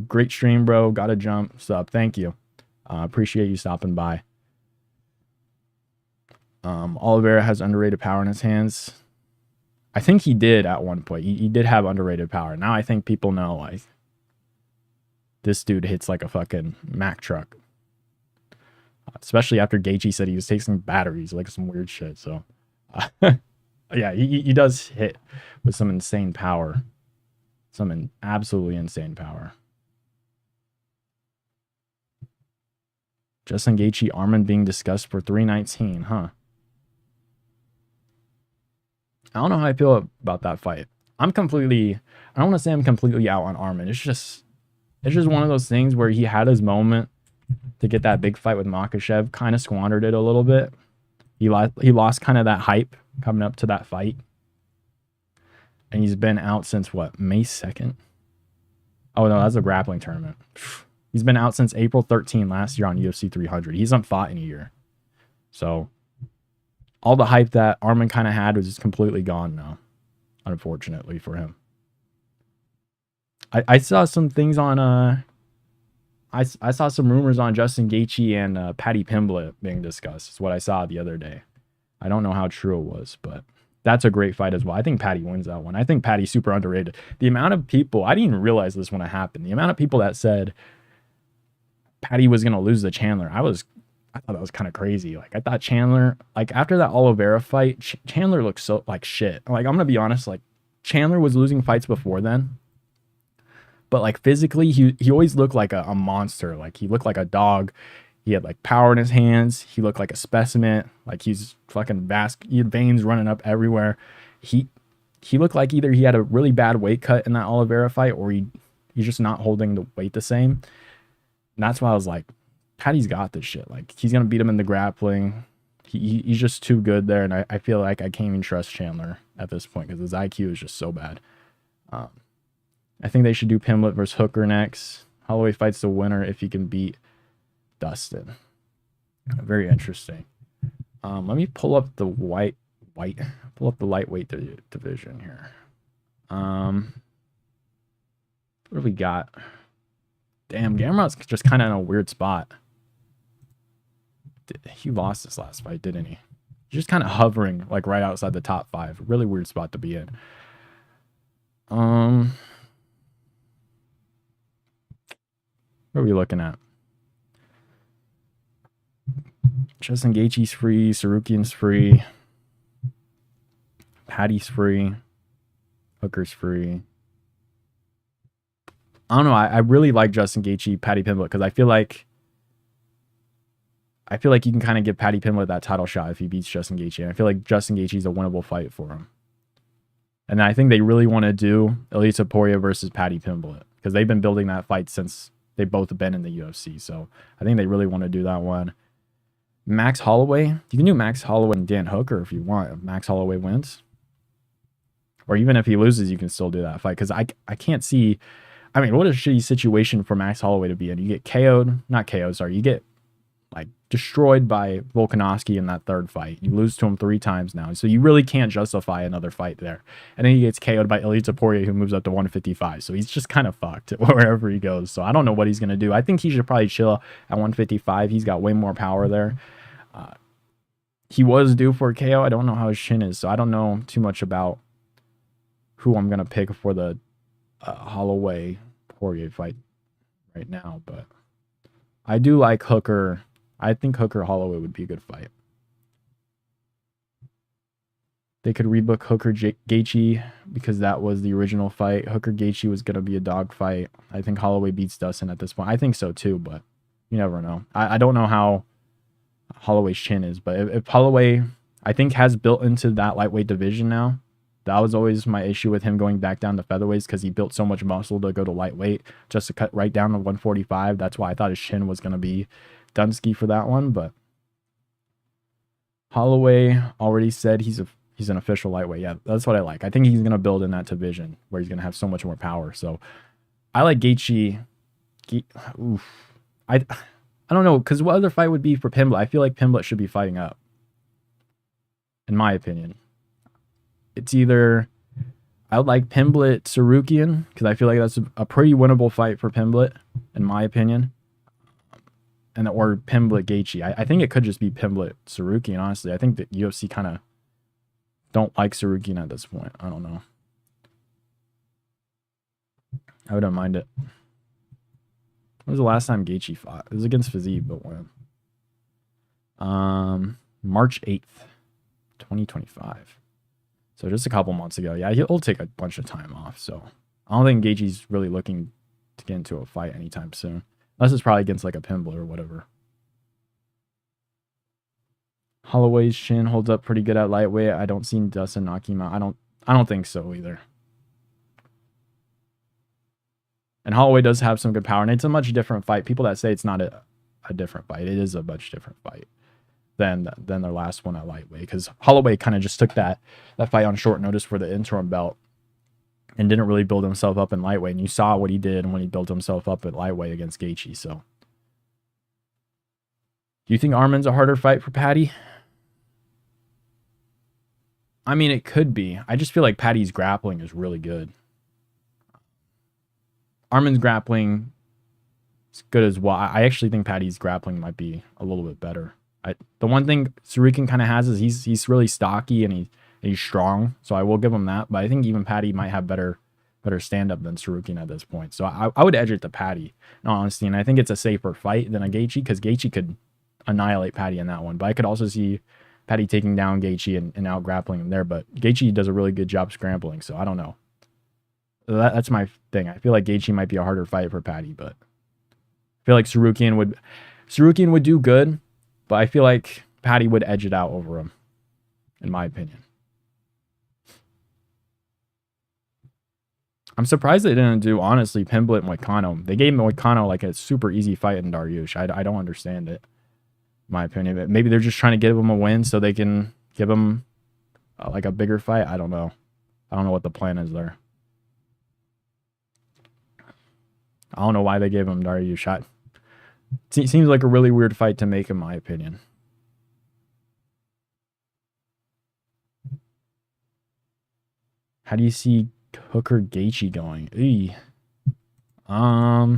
Great stream, bro. Gotta jump. Sub. Thank you. Appreciate you stopping by. Oliveira has underrated power in his hands. I think he did at one point. He did have underrated power. Now I think people know, like, this dude hits like a fucking Mack truck. Especially after Gaethje said he was taking batteries, like some weird shit. So, yeah, he does hit with some insane power. Some absolutely insane power. Justin Gaethje, Arman being discussed for 319, huh? I don't know how I feel about that fight. I don't want to say I'm completely out on Arman. It's just one of those things where he had his moment to get that big fight with Makhachev, kind of squandered it a little bit. He lost kind of that hype coming up to that fight. And he's been out since what, May 2nd? Oh no, that's a grappling tournament. He's been out since April 13 last year on UFC 300. He's unfought in a year. So all the hype that Arman kind of had was just completely gone now, unfortunately for him. I saw some things on I saw some rumors on Justin Gaethje and Paddy Pimblett being discussed. Is what I saw the other day. I don't know how true it was, but that's a great fight as well. I think Paddy wins that one. I think Paddy's super underrated. The amount of people, I didn't even realize this when it happened. The amount of people that said Paddy was going to lose to Chandler, I thought that was kind of crazy. Like, I thought Chandler, like, after that Oliveira fight, Chandler looked so like shit. Like, I'm going to be honest, like, Chandler was losing fights before then. But, like, physically, he always looked like a monster. Like, he looked like a dog. He had, like, power in his hands. He looked like a specimen. Like, he's fucking vast. He had veins running up everywhere. He looked like either he had a really bad weight cut in that Oliveira fight or he's just not holding the weight the same. And that's why I was like, Patty's got this shit. Like, he's going to beat him in the grappling. He's just too good there, and I feel like I can't even trust Chandler at this point because his IQ is just so bad. I think they should do Pimblett versus Hooker next. Holloway fights the winner if he can beat Dustin. Very interesting. Let me pull up the pull up the lightweight division here. What do we got? Damn, Gamrot's just kind of in a weird spot. He lost this last fight, didn't he? He's just kind of hovering like right outside the top 5. Really weird spot to be in. What are we looking at? Justin Gaethje's free. Sarukian's free. Patty's free. Hooker's free. I don't know. I really like Justin Gaethje, Paddy Pimblett, because I feel like you can kind of give Paddy Pimblett that title shot if he beats Justin Gaethje. And I feel like Justin Gaethje is a winnable fight for him. And I think they really want to do Elisa Poirier versus Paddy Pimblett because they've been building that fight since they've both been in the UFC. So I think they really want to do that one. Max Holloway. You can do Max Holloway and Dan Hooker if you want. If Max Holloway wins. Or even if he loses, you can still do that fight. Because I can't see... I mean, what a shitty situation for Max Holloway to be in. You get KO'd. Not KO'd, sorry. You get like destroyed by Volkanovski in that third fight. You lose to him 3 times now. So you really can't justify another fight there. And then he gets KO'd by Elisa Poirier, who moves up to 155. So he's just kind of fucked wherever he goes. So I don't know what he's going to do. I think he should probably chill at 155. He's got way more power there. He was due for a KO. I don't know how his chin is. So I don't know too much about who I'm going to pick for the Holloway Poirier fight right now. But I do like Hooker. I think Hooker Holloway would be a good fight. They could rebook Hooker Gaethje because that was the original fight. Hooker Gaethje was going to be a dog fight. I think Holloway beats Dustin at this point. I think so too, but you never know. I don't know how Holloway's chin is, but if Holloway, I think, has built into that lightweight division now. That was always my issue with him going back down to featherweights because he built so much muscle to go to lightweight just to cut right down to 145. That's why I thought his chin was going to be Dunsky for that one. But Holloway already said he's an official lightweight. Yeah, that's what I like. I think he's going to build in that division where he's going to have so much more power. So I like Gaethje. I don't know, because what other fight would be for Pimblett? I feel like Pimblett should be fighting up, in my opinion. It's either I would like Pimblett Sarukian because I feel like that's a pretty winnable fight for Pimblett, in my opinion, or Pimblett Gaethje. I think it could just be Pimblett Sarukian. Honestly, I think that UFC kind of don't like Sarukian at this point. I don't know. I wouldn't mind it. When was the last time Gaethje fought? It was against Fiziev, but when? March 8th, 2025. So just a couple months ago. Yeah, he'll take a bunch of time off. So I don't think Gaethje's really looking to get into a fight anytime soon. Unless it's probably against like a Pimblett or whatever. Holloway's chin holds up pretty good at lightweight. I don't see Dustin knock him out. I don't think so either. And Holloway does have some good power. And it's a much different fight. People that say it's not a different fight. It is a much different fight than their last one at lightweight, because Holloway kind of just took that fight on short notice for the interim belt and didn't really build himself up in lightweight. And you saw what he did when he built himself up at lightweight against Gaethje. So do you think Arman's a harder fight for Paddy? I mean, it could be. I just feel like Paddy's grappling is really good. Arman's grappling is good as well. I actually think Paddy's grappling might be a little bit better. The one thing Sarukian kind of has is he's really stocky and he's strong, so I will give him that. But I think even Paddy might have better stand-up than Sarukian at this point. So I would edge it to Paddy, in all honesty. And I think it's a safer fight than a Gaethje, because Gaethje could annihilate Paddy in that one. But I could also see Paddy taking down Gaethje and out grappling him there. But Gaethje does a really good job scrambling, so I don't know. That's my thing. I feel like Gaethje might be a harder fight for Paddy, but I feel like Sarukian would do good. But I feel like Paddy would edge it out over him, in my opinion. I'm surprised they didn't do, honestly, Pimblett and Moicano. They gave Moicano like a super easy fight in Dariush. I don't understand it, in my opinion. But maybe they're just trying to give him a win so they can give him like a bigger fight. I don't know. I don't know what the plan is there. I don't know why they gave him Dariush. It seems like a really weird fight to make, in my opinion. How do you see Hooker Gaethje going? Eey. I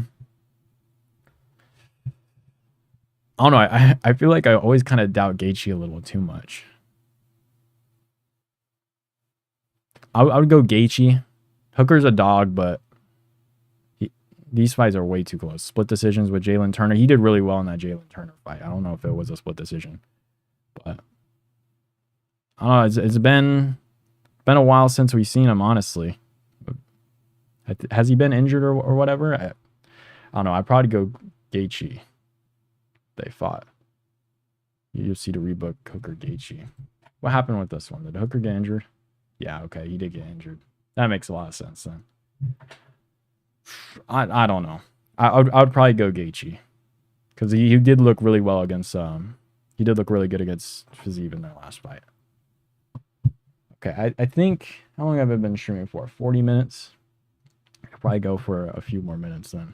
don't know. I feel like I always kind of doubt Gaethje a little too much. I would go Gaethje. Hooker's a dog, but these fights are way too close. Split decisions with Jalen Turner. He did really well in that Jalen Turner fight. I don't know if it was a split decision, but I don't know. It's been a while since we've seen him, honestly. Has he been injured or whatever? I don't know. I'd probably go Gaethje. They fought. UFC to rebook Hooker Gaethje. What happened with this one? Did Hooker get injured? Yeah, okay. He did get injured. That makes a lot of sense then. I don't know. I would probably go Gaethje. Because he did look really well against... he did look really good against Fiziev in their last fight. Okay, I think... How long have I been streaming for? 40 minutes? I could probably go for a few more minutes then.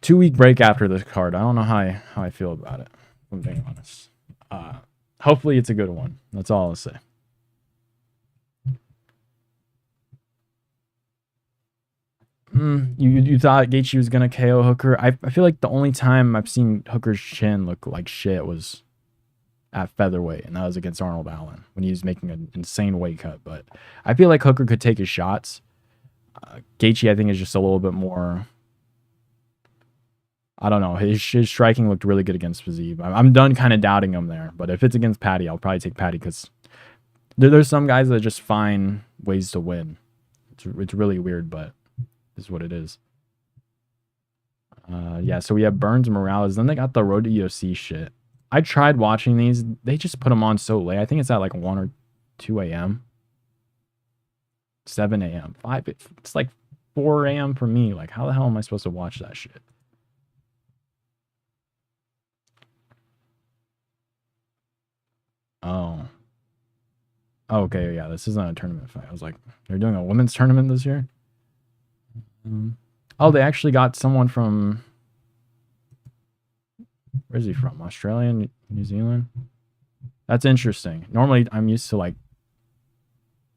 2-week break after this card. I don't know how I feel about it, if I'm being honest. Hopefully it's a good one. That's all I'll say. You thought Gaethje was going to KO Hooker? I feel like the only time I've seen Hooker's chin look like shit was at featherweight, and that was against Arnold Allen when he was making an insane weight cut. But I feel like Hooker could take his shots. Gaethje, I think, is just a little bit more... I don't know. His striking looked really good against Fiziev. I'm done kind of doubting him there. But if it's against Patty, I'll probably take Patty because there's some guys that just find ways to win. It's really weird, but it's what it is. Yeah, so we have Burns and Morales. Then they got the Road to UFC shit. I tried watching these. They just put them on so late. I think it's at like 1 or 2 a.m. 7 a.m. 5. It's like 4 a.m. for me. Like, how the hell am I supposed to watch that shit? Oh. Okay, yeah, this isn't a tournament fight. I was like, they're doing a women's tournament this year? Oh, they actually got someone from... Where's he from? Australia? New Zealand? That's interesting. Normally, I'm used to, like...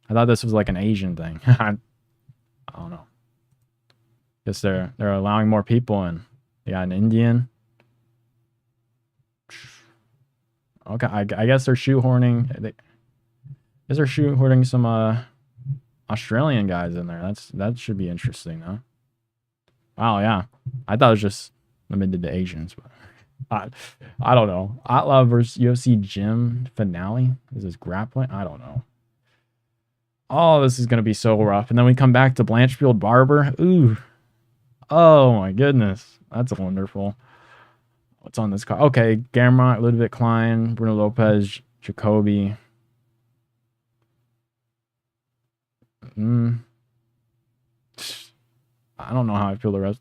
I thought this was, like, an Asian thing. I don't know. Guess they're allowing more people in. They got an Indian. Okay, I guess they're shoehorning... They're shoehorning some Australian guys in there. That should be interesting, huh? Wow, yeah. I thought it was just limited to Asians, but I don't know. Atla versus UFC Gym finale. Is this grappling? I don't know. Oh, this is gonna be so rough. And then we come back to Blanchfield Barber. Ooh. Oh my goodness. That's wonderful. What's on this card? Okay, Gamrot, Ludwig Klein, Bruno Lopez, Jacoby. I don't know how I feel the rest.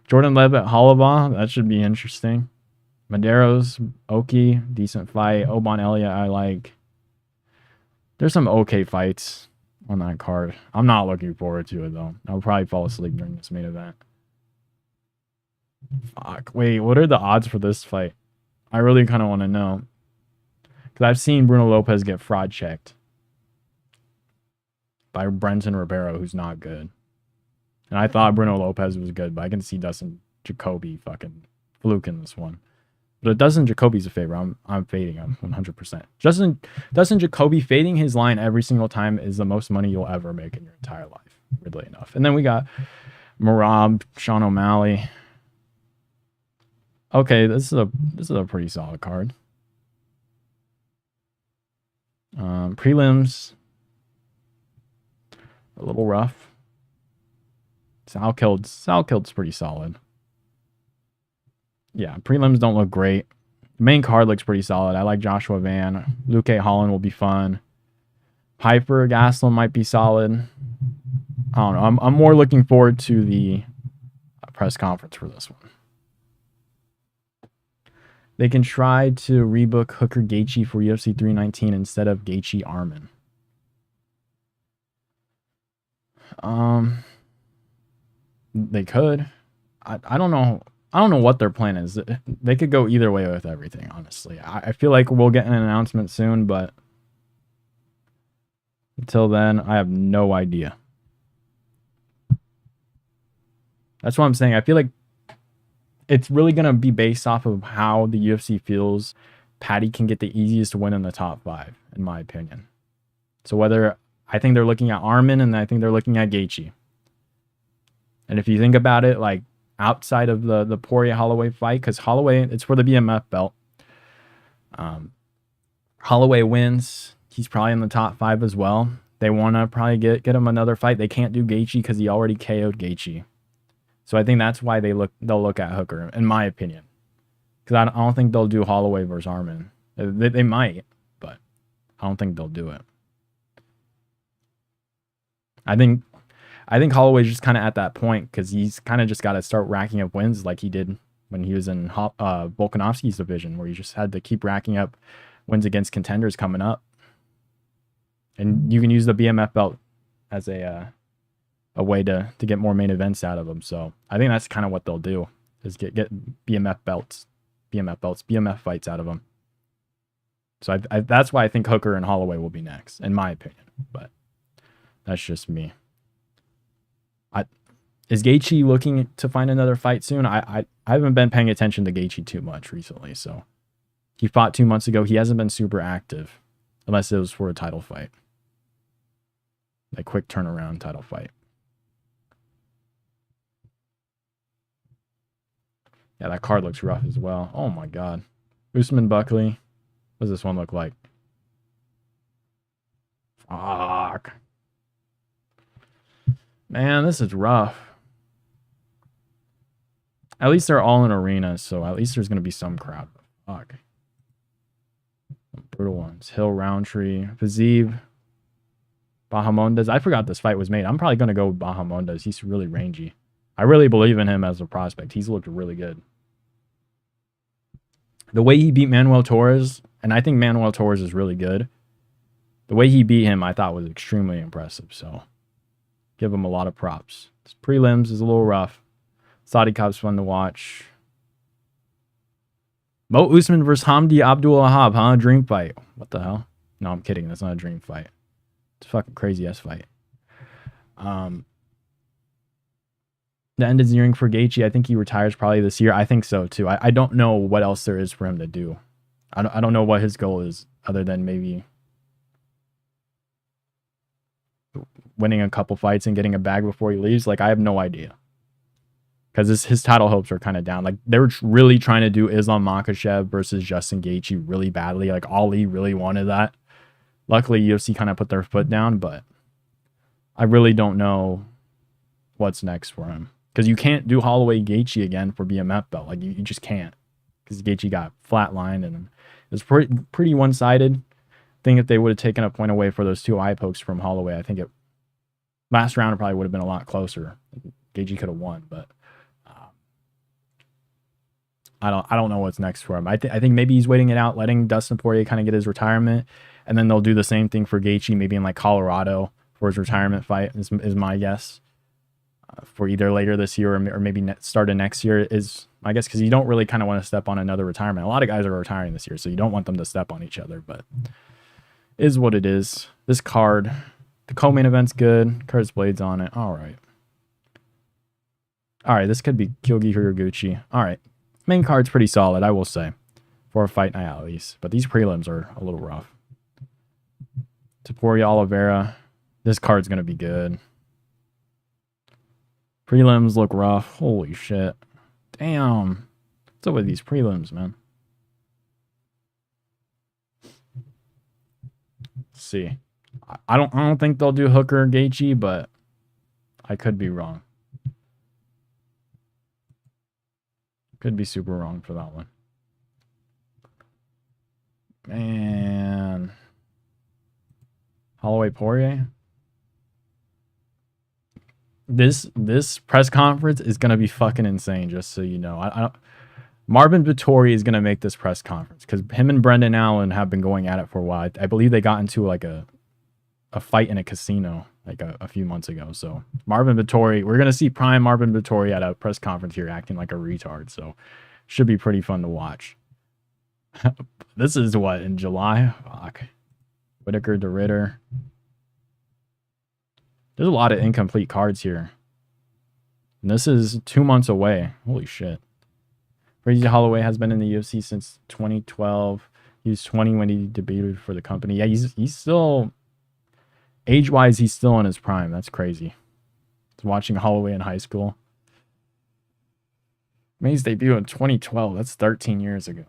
Jordan Levitt, Holloway, that should be interesting. Medeiros, Oki, decent fight. Oban Elliott, I like. There's some okay fights on that card. I'm not looking forward to it, though. I'll probably fall asleep during this main event. Fuck. Wait, what are the odds for this fight? I really kind of want to know. Because I've seen Bruno Lopez get fraud checked by Brenton Ribeiro, who's not good. And I thought Bruno Lopez was good, but I can see Dustin Jacoby fucking fluking this one. But Dustin Jacoby's a favor. I'm fading him 100%. Dustin Jacoby fading his line every single time is the most money you'll ever make in your entire life, weirdly enough. And then we got Merab, Sean O'Malley. Okay, this is a pretty solid card. Prelims, a little rough. Salkild's pretty solid. Yeah, prelims don't look great. The main card looks pretty solid. I like Joshua Van. Luke Holland will be fun. Piper Gastelum might be solid. I don't know. I'm more looking forward to the press conference for this one. They can try to rebook Hooker Gaethje for UFC 319 instead of Gaethje Arman. They could. I don't know. I don't know what their plan is. They could go either way with everything, honestly. I feel like we'll get an announcement soon, but until then, I have no idea. That's what I'm saying. I feel like it's really going to be based off of how the UFC feels Patty can get the easiest win in the top 5, in my opinion. So whether I think they're looking at Arman and I think they're looking at Gaethje. And if you think about it, like outside of the Poirier-Holloway fight, because Holloway, it's for the BMF belt. Holloway wins. He's probably in the top 5 as well. They want to probably get him another fight. They can't do Gaethje because he already KO'd Gaethje. So I think that's why they'll look at Hooker, in my opinion. Because I don't think they'll do Holloway versus Arman. They might, but I don't think they'll do it. I think Holloway's just kind of at that point because he's kind of just got to start racking up wins like he did when he was in Volkanovski's division, where he just had to keep racking up wins against contenders coming up. And you can use the BMF belt as a way to get more main events out of them. So I think that's kind of what they'll do, is get BMF fights out of them. So that's why I think Hooker and Holloway will be next, in my opinion. But that's just me. Is Gaethje looking to find another fight soon? I haven't been paying attention to Gaethje too much recently. So he fought 2 months ago. He hasn't been super active, unless it was for a title fight, a quick turnaround title fight. Yeah, that card looks rough as well. Oh my god. Usman Buckley. What does this one look like? Fuck. Man, this is rough. At least they're all in arenas, so at least there's going to be some crowd. Fuck. Brutal ones. Hill, Roundtree, Fiziev, Bahamondes. I forgot this fight was made. I'm probably going to go with Bahamondes. He's really rangy. I really believe in him as a prospect. He's looked really good. The way he beat Manuel Torres, and I think Manuel Torres is really good. The way he beat him, I thought was extremely impressive. So, give him a lot of props. His prelims is a little rough. Saudi Cup's fun to watch. Mo Usman versus Hamdi Abdul-Wahab, huh? Dream fight. What the hell? No, I'm kidding. That's not a dream fight. It's a fucking crazy-ass fight. The end is nearing for Gaethje. I think he retires probably this year. I think so, too. I don't know what else there is for him to do. I don't know what his goal is, other than maybe winning a couple fights and getting a bag before he leaves. Like, I have no idea. Because his title hopes are kind of down. Like, they were really trying to do Islam Makhachev versus Justin Gaethje really badly. Like, Ali really wanted that. Luckily, UFC kind of put their foot down, but I really don't know what's next for him. Because you can't do Holloway Gaethje again for BMF belt. Like, you just can't. Because Gaethje got flatlined, and it was pretty one-sided. I think if they would have taken a point away for those 2 eye pokes from Holloway, I think last round probably would have been a lot closer. Gaethje could have won, but I don't know what's next for him. I think maybe he's waiting it out, letting Dustin Poirier kind of get his retirement, and then they'll do the same thing for Gaethje, maybe in like Colorado for his retirement fight. Is my guess. For either later this year or maybe start of next year is my guess, because you don't really kind of want to step on another retirement. A lot of guys are retiring this year, so you don't want them to step on each other, but is what it is. This card, the co-main event's good. Curtis Blades on it. All right, this could be Kyogi Horiguchi. All right, main card's pretty solid, I will say, for a fight night at least, but these prelims are a little rough. Topuria Oliveira, this card's going to be good. Prelims look rough. Holy shit. Damn. What's up with these prelims, man? Let's see. I don't think they'll do Hooker and Gaethje, but I could be wrong. Could be super wrong for that one. Man. Holloway Poirier. This press conference is gonna be fucking insane. Just so you know, I don't. Marvin Vettori is gonna make this press conference because him and Brendan Allen have been going at it for a while. I believe they got into like a fight in a casino like a few months ago. So Marvin Vettori, we're gonna see prime Marvin Vettori at a press conference here acting like a retard. So should be pretty fun to watch. This is what, in July? Fuck. Whitaker to Ritter. There's a lot of incomplete cards here. And this is 2 months away. Holy shit. Crazy Holloway has been in the UFC since 2012. He was 20 when he debuted for the company. Yeah, he's still... Age-wise, he's still in his prime. That's crazy. I was watching Holloway in high school. Made his debut in 2012. That's 13 years ago.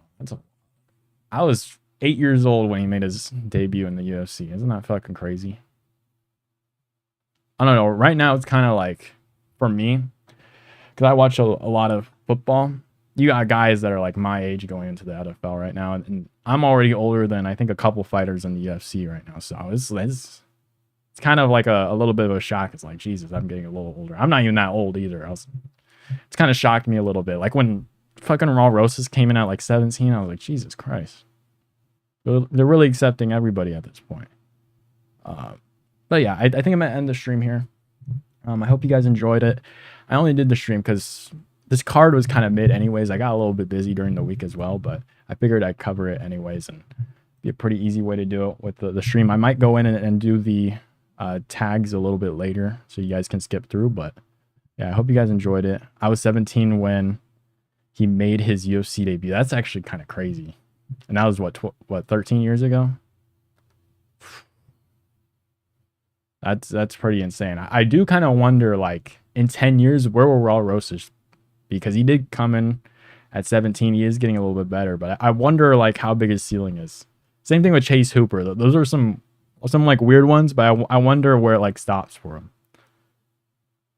I was 8 years old when he made his debut in the UFC. Isn't that fucking crazy? I don't know. Right now, it's kind of like, for me, because I watch a lot of football. You got guys that are like my age going into the NFL right now. And I'm already older than I think a couple fighters in the UFC right now. So it's kind of like a little bit of a shock. It's like, Jesus, I'm getting a little older. I'm not even that old either. It's kind of shocked me a little bit. Like when fucking Raw Rosas came in at like 17, I was like, Jesus Christ. They're really accepting everybody at this point. But yeah, I think I'm going to end the stream here. I hope you guys enjoyed it. I only did the stream because this card was kind of mid anyways. I got a little bit busy during the week as well, but I figured I'd cover it anyways and be a pretty easy way to do it with the stream. I might go in and do the tags a little bit later so you guys can skip through, but yeah, I hope you guys enjoyed it. I was 17 when he made his UFC debut. That's actually kind of crazy. And that was what 13 years ago? That's pretty insane. I do kind of wonder, like, in 10 years, where will Raw Rosas? Because he did come in at 17. He is getting a little bit better, but I wonder, like, how big his ceiling is. Same thing with Chase Hooper. Those are some like weird ones, but I wonder where it like stops for him.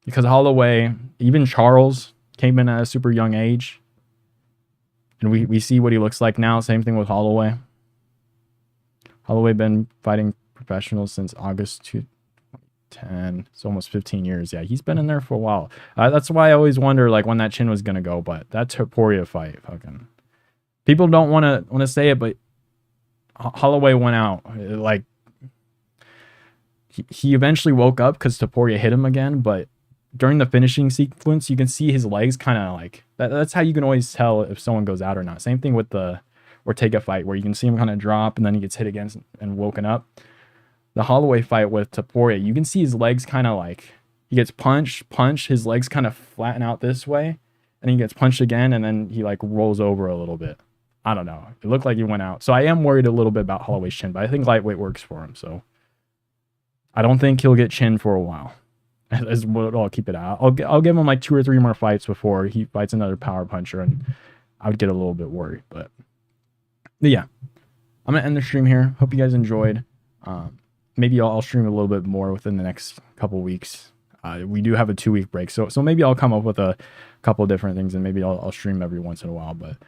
Because Holloway, even Charles came in at a super young age. And we see what he looks like now. Same thing with Holloway. Holloway been fighting professionals since August 2010. It's almost 15 years. Yeah, he's been in there for a while. That's why I always wonder like when that chin was going to go. But that Topuria fight, fucking... People don't want to say it, but Holloway went out. Like, he eventually woke up because Topuria hit him again, but during the finishing sequence, you can see his legs kind of like... That's how you can always tell if someone goes out or not. Same thing with the Ortega fight, where you can see him kind of drop and then he gets hit again and woken up. The Holloway fight with Topuria, you can see his legs kind of like... He gets punched, his legs kind of flatten out this way, and he gets punched again, and then he like rolls over a little bit. I don't know. It looked like he went out. So I am worried a little bit about Holloway's chin, but I think lightweight works for him. So I don't think he'll get chin for a while. As what I'll keep it out. I'll give him like 2 or 3 more fights before he fights another power puncher, and I would get a little bit worried. But yeah, I'm gonna end the stream here. Hope you guys enjoyed. Maybe I'll stream a little bit more within the next couple weeks. We do have a 2-week break, so maybe I'll come up with a couple different things, and maybe I'll stream every once in a while. But